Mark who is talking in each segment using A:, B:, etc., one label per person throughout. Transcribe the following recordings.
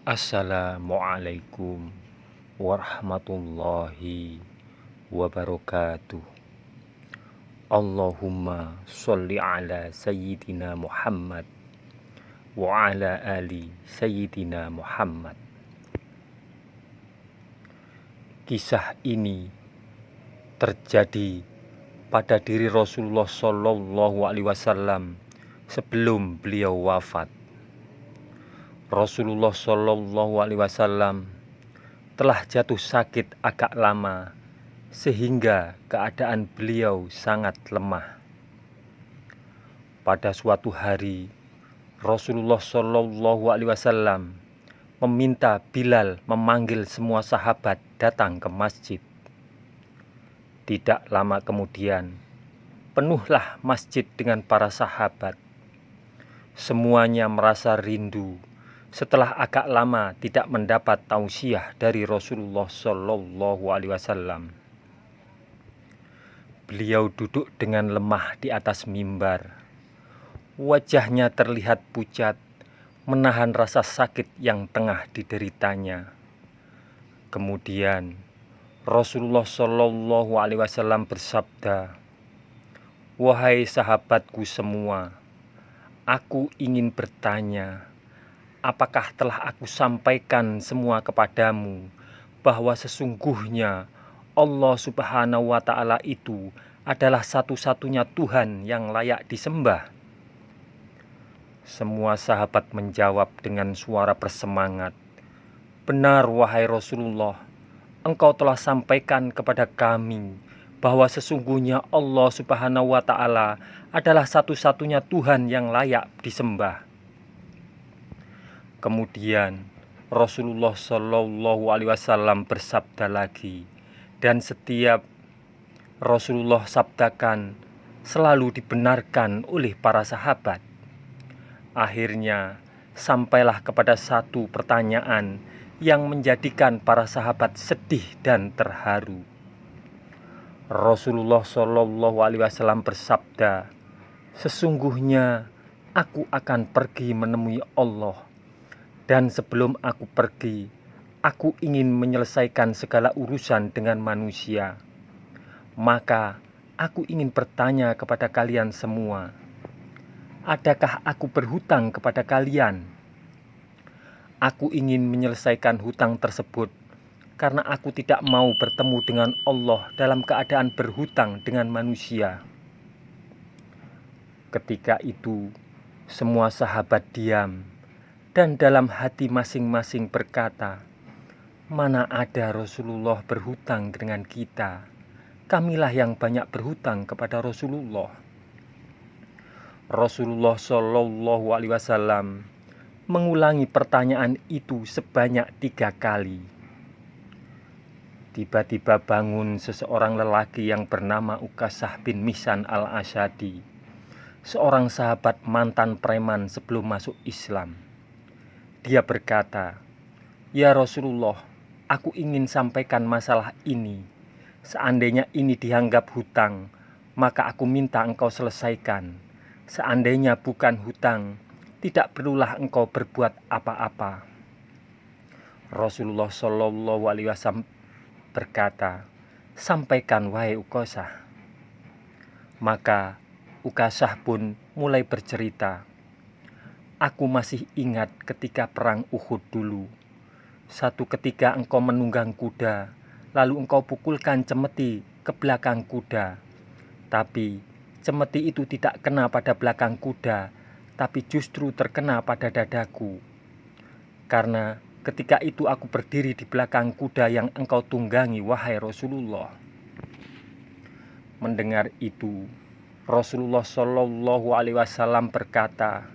A: Assalamualaikum warahmatullahi wabarakatuh. Allahumma sholli ala Sayyidina Muhammad wa ala ali Sayyidina Muhammad. Kisah ini terjadi pada diri Rasulullah Shallallahu Alaihi Wasallam sebelum beliau wafat. Rasulullah Shallallahu Alaihi Wasallam telah jatuh sakit agak lama sehingga keadaan beliau sangat lemah. Pada suatu hari, Rasulullah Shallallahu Alaihi Wasallam meminta Bilal memanggil semua sahabat datang ke masjid. Tidak lama kemudian, penuhlah masjid dengan para sahabat. Semuanya merasa rindu setelah agak lama tidak mendapat tausiah dari Rasulullah Shallallahu Alaihi Wasallam. Beliau duduk dengan lemah di atas mimbar. Wajahnya terlihat pucat, menahan rasa sakit yang tengah dideritanya. Kemudian Rasulullah Shallallahu Alaihi Wasallam bersabda, "Wahai sahabatku semua, aku ingin bertanya, apakah telah aku sampaikan semua kepadamu bahwa sesungguhnya Allah Subhanahu wa Ta'ala itu adalah satu-satunya Tuhan yang layak disembah?" Semua sahabat menjawab dengan suara bersemangat, "Benar wahai Rasulullah, engkau telah sampaikan kepada kami bahwa sesungguhnya Allah Subhanahu wa Ta'ala adalah satu-satunya Tuhan yang layak disembah." Kemudian Rasulullah Shallallahu Alaihi Wasallam bersabda lagi, dan setiap Rasulullah sabdakan selalu dibenarkan oleh para sahabat. Akhirnya sampailah kepada satu pertanyaan yang menjadikan para sahabat sedih dan terharu. Rasulullah Shallallahu Alaihi Wasallam bersabda, "Sesungguhnya aku akan pergi menemui Allah. Dan sebelum aku pergi, aku ingin menyelesaikan segala urusan dengan manusia. Maka aku ingin bertanya kepada kalian semua, adakah aku berhutang kepada kalian? Aku ingin menyelesaikan hutang tersebut karena aku tidak mau bertemu dengan Allah dalam keadaan berhutang dengan manusia." Ketika itu, semua sahabat diam. Dan dalam hati masing-masing berkata, "Mana ada Rasulullah berhutang dengan kita? Kamilah yang banyak berhutang kepada Rasulullah." Rasulullah Shallallahu Alaihi Wasallam mengulangi pertanyaan itu sebanyak 3 kali. Tiba-tiba bangun seseorang lelaki yang bernama Ukasah bin Mihsan al-Asyadi, seorang sahabat mantan preman sebelum masuk Islam. Dia berkata, "Ya Rasulullah, aku ingin sampaikan masalah ini. Seandainya ini dianggap hutang, maka aku minta engkau selesaikan. Seandainya bukan hutang, tidak perlulah engkau berbuat apa-apa." Rasulullah Shallallahu Alaihi Wasallam berkata, "Sampaikan wahai Ukasah." Maka Ukasah pun mulai bercerita, "Aku masih ingat ketika perang Uhud dulu. Satu ketika engkau menunggang kuda, lalu engkau pukulkan cemeti ke belakang kuda. Tapi cemeti itu tidak kena pada belakang kuda, tapi justru terkena pada dadaku. Karena ketika itu aku berdiri di belakang kuda yang engkau tunggangi, wahai Rasulullah." Mendengar itu, Rasulullah Shallallahu Alaihi Wasallam berkata,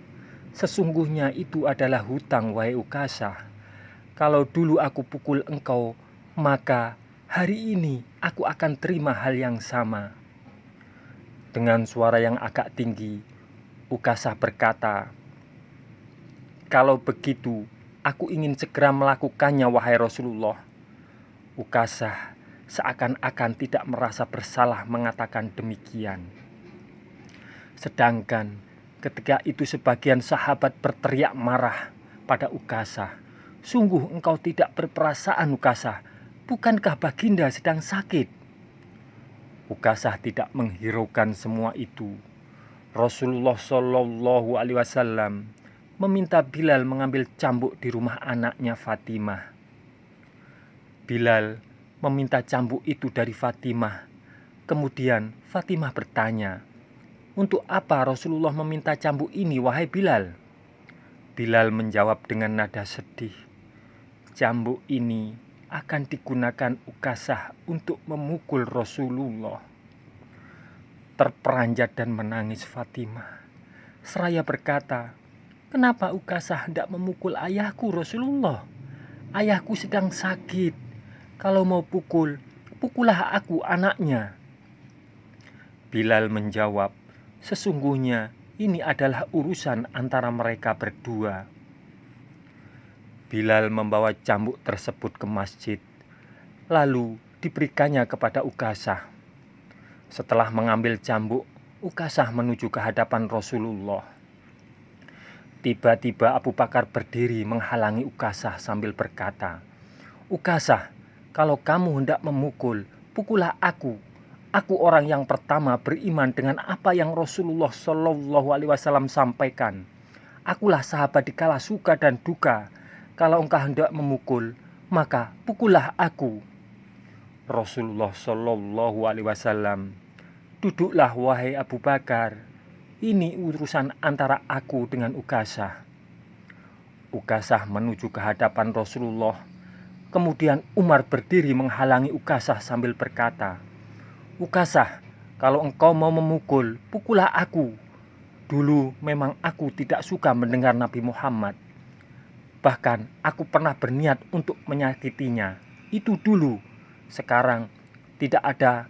A: "Sesungguhnya itu adalah hutang wahai Ukasah. Kalau dulu aku pukul engkau, maka hari ini aku akan terima hal yang sama." Dengan suara yang agak tinggi, Ukasah berkata, "Kalau begitu, aku ingin segera melakukannya wahai Rasulullah." Ukasah seakan-akan tidak merasa bersalah mengatakan demikian. Sedangkan ketika itu sebagian sahabat berteriak marah pada Ukasah, Sungguh engkau tidak berperasaan, Ukasah. Bukankah Baginda sedang sakit? Ukasah tidak menghiraukan semua itu. Rasulullah Shallallahu Alaihi Wasallam meminta Bilal mengambil cambuk di rumah anaknya Fatimah. Bilal meminta cambuk itu dari Fatimah. Kemudian Fatimah bertanya, "Untuk apa Rasulullah meminta cambuk ini, wahai Bilal?" Bilal menjawab dengan nada sedih, "Cambuk ini akan digunakan Ukasah untuk memukul Rasulullah." Terperanjat dan menangis Fatimah. Seraya berkata, "Kenapa Ukasah hendak memukul ayahku Rasulullah? Ayahku sedang sakit. Kalau mau pukul, pukullah aku anaknya." Bilal menjawab, "Sesungguhnya ini adalah urusan antara mereka berdua." Bilal membawa cambuk tersebut ke masjid, lalu diberikannya kepada Ukasah. Setelah mengambil cambuk, Ukasah menuju ke hadapan Rasulullah. Tiba-tiba Abu Bakar berdiri menghalangi Ukasah sambil berkata, "Ukasah, kalau kamu hendak memukul, pukullah aku. Aku orang yang pertama beriman dengan apa yang Rasulullah Shallallahu Alaihi Wasallam sampaikan. Akulah sahabat di kala suka dan duka. Kalau engkau hendak memukul, maka pukullah aku." Rasulullah Shallallahu Alaihi Wasallam, "Duduklah wahai Abu Bakar. Ini urusan antara aku dengan Ukasah." Ukasah menuju ke hadapan Rasulullah. Kemudian Umar berdiri menghalangi Ukasah sambil berkata, "Ukasah, kalau engkau mau memukul, pukullah aku. Dulu memang aku tidak suka mendengar Nabi Muhammad. Bahkan aku pernah berniat untuk menyakitinya. Itu dulu. Sekarang tidak ada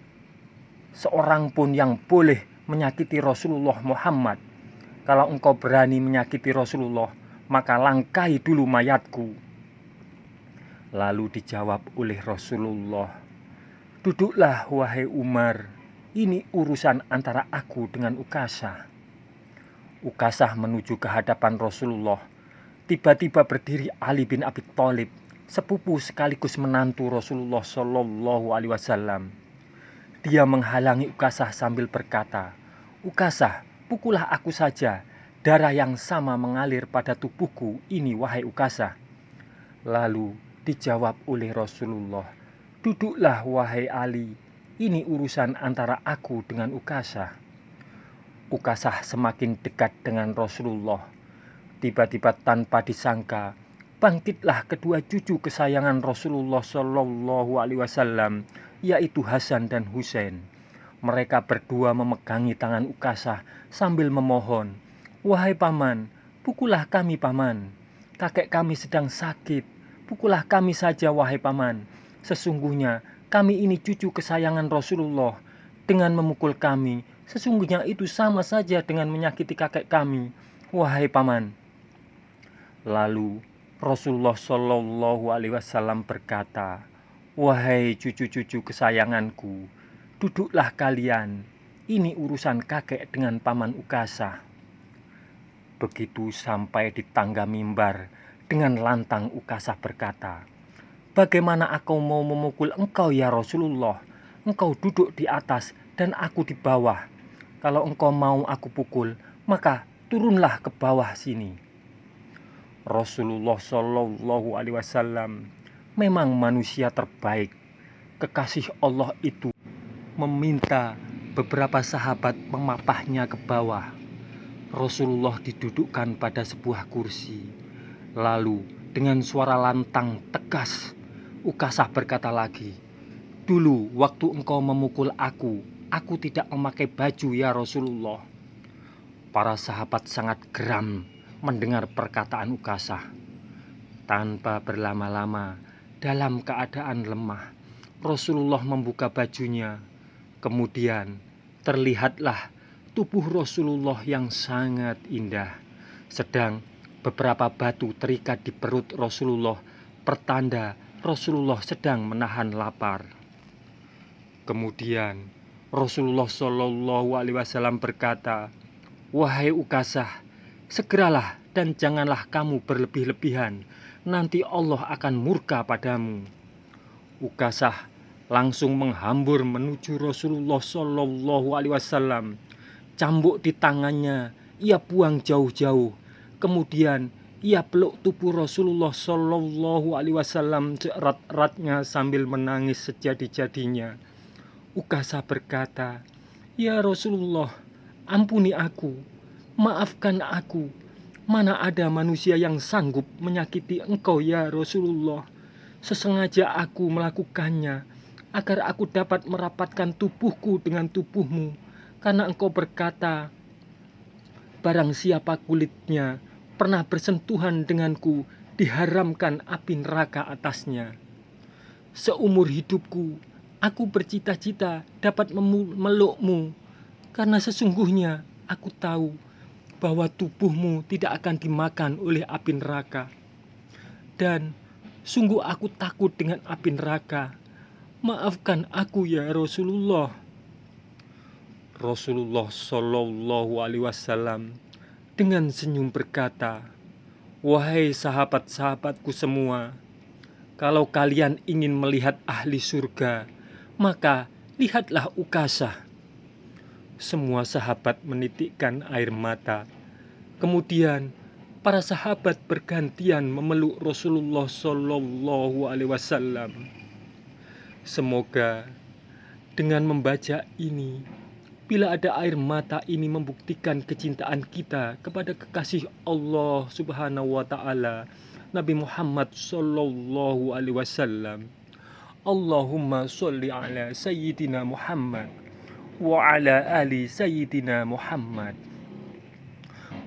A: seorang pun yang boleh menyakiti Rasulullah Muhammad. Kalau engkau berani menyakiti Rasulullah, maka langkahi dulu mayatku." Lalu dijawab oleh Rasulullah, "Duduklah wahai Umar, ini urusan antara aku dengan Ukasah." Ukasah menuju ke hadapan Rasulullah. Tiba-tiba berdiri Ali bin Abi Thalib, sepupu sekaligus menantu Rasulullah Shallallahu Alaihi Wasallam. Dia menghalangi Ukasah sambil berkata, "Ukasah, pukullah aku saja. Darah yang sama mengalir pada tubuhku ini, wahai Ukasah." Lalu dijawab oleh Rasulullah, "Duduklah wahai Ali, ini urusan antara aku dengan Ukasah." Ukasah semakin dekat dengan Rasulullah. Tiba-tiba tanpa disangka, bangkitlah kedua cucu kesayangan Rasulullah Shallallahu Alaihi Wasallam, yaitu Hasan dan Husain. Mereka berdua memegangi tangan Ukasah sambil memohon, "Wahai paman, pukullah kami paman. Kakek kami sedang sakit. Pukullah kami saja wahai paman. Sesungguhnya kami ini cucu kesayangan Rasulullah. Dengan memukul kami, sesungguhnya itu sama saja dengan menyakiti kakek kami, wahai paman." Lalu Rasulullah Shallallahu Alaihi Wasallam berkata, "Wahai cucu-cucu kesayanganku, duduklah kalian. Ini urusan kakek dengan paman Ukasah." Begitu sampai di tangga mimbar, dengan lantang Ukasah berkata, "Bagaimana aku mau memukul engkau ya Rasulullah? Engkau duduk di atas dan aku di bawah. Kalau engkau mau aku pukul, maka turunlah ke bawah sini." Rasulullah Shallallahu Alaihi Wasallam memang manusia terbaik. Kekasih Allah itu meminta beberapa sahabat memapahnya ke bawah. Rasulullah didudukkan pada sebuah kursi. Lalu dengan suara lantang tegas, Ukasah berkata lagi, "Dulu waktu engkau memukul aku tidak memakai baju ya Rasulullah." Para sahabat sangat geram mendengar perkataan Ukasah. Tanpa berlama-lama, dalam keadaan lemah, Rasulullah membuka bajunya. Kemudian terlihatlah tubuh Rasulullah yang sangat indah. Sedang beberapa batu terikat di perut Rasulullah, pertanda Rasulullah sedang menahan lapar. Kemudian Rasulullah Shallallahu Alaihi Wasallam berkata, "Wahai Ukasah, segeralah dan janganlah kamu berlebih-lebihan. nanti Allah akan murka padamu. Ukasah langsung menghambur menuju Rasulullah Shallallahu Alaihi Wasallam. Cambuk di tangannya ia buang jauh-jauh. Kemudian ia peluk tubuh Rasulullah Shallallahu Alaihi Wasallam seerat-eratnya sambil menangis sejadi-jadinya. Ukasah berkata, "Ya Rasulullah, ampuni aku, maafkan aku. Mana ada manusia yang sanggup menyakiti engkau ya Rasulullah. Sesengaja aku melakukannya agar aku dapat merapatkan tubuhku dengan tubuhmu. Karena engkau berkata, barang siapa kulitnya pernah bersentuhan denganku, diharamkan api neraka atasnya. Seumur hidupku, aku bercita-cita dapat memelukmu, karena sesungguhnya aku tahu bahwa tubuhmu tidak akan dimakan oleh api neraka. Dan sungguh aku takut dengan api neraka. Maafkan aku ya Rasulullah." Rasulullah Shallallahu Alaihi Wasallam dengan senyum berkata, "Wahai sahabat-sahabatku semua, kalau kalian ingin melihat ahli surga, maka lihatlah Ukasah." Semua sahabat menitikkan air mata. Kemudian para sahabat bergantian memeluk Rasulullah Shallallahu Alaihi Wasallam. Semoga dengan membaca ini, bila ada air mata ini membuktikan kecintaan kita kepada kekasih Allah Subhanahu wa Ta'ala, Nabi Muhammad Sallallahu Alaihi Wasallam. Allahumma sholli ala Sayyidina Muhammad wa ala ali Sayyidina Muhammad.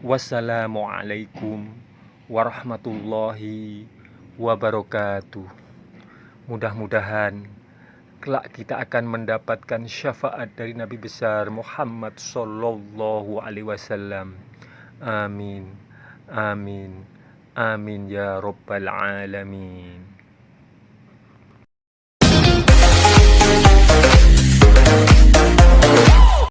A: Wassalamualaikum warahmatullahi wabarakatuh. Mudah-mudahan kelak kita akan mendapatkan syafaat dari Nabi besar Muhammad Sallallahu Alaihi Wasallam. Amin, amin, amin ya Rabbal Alamin.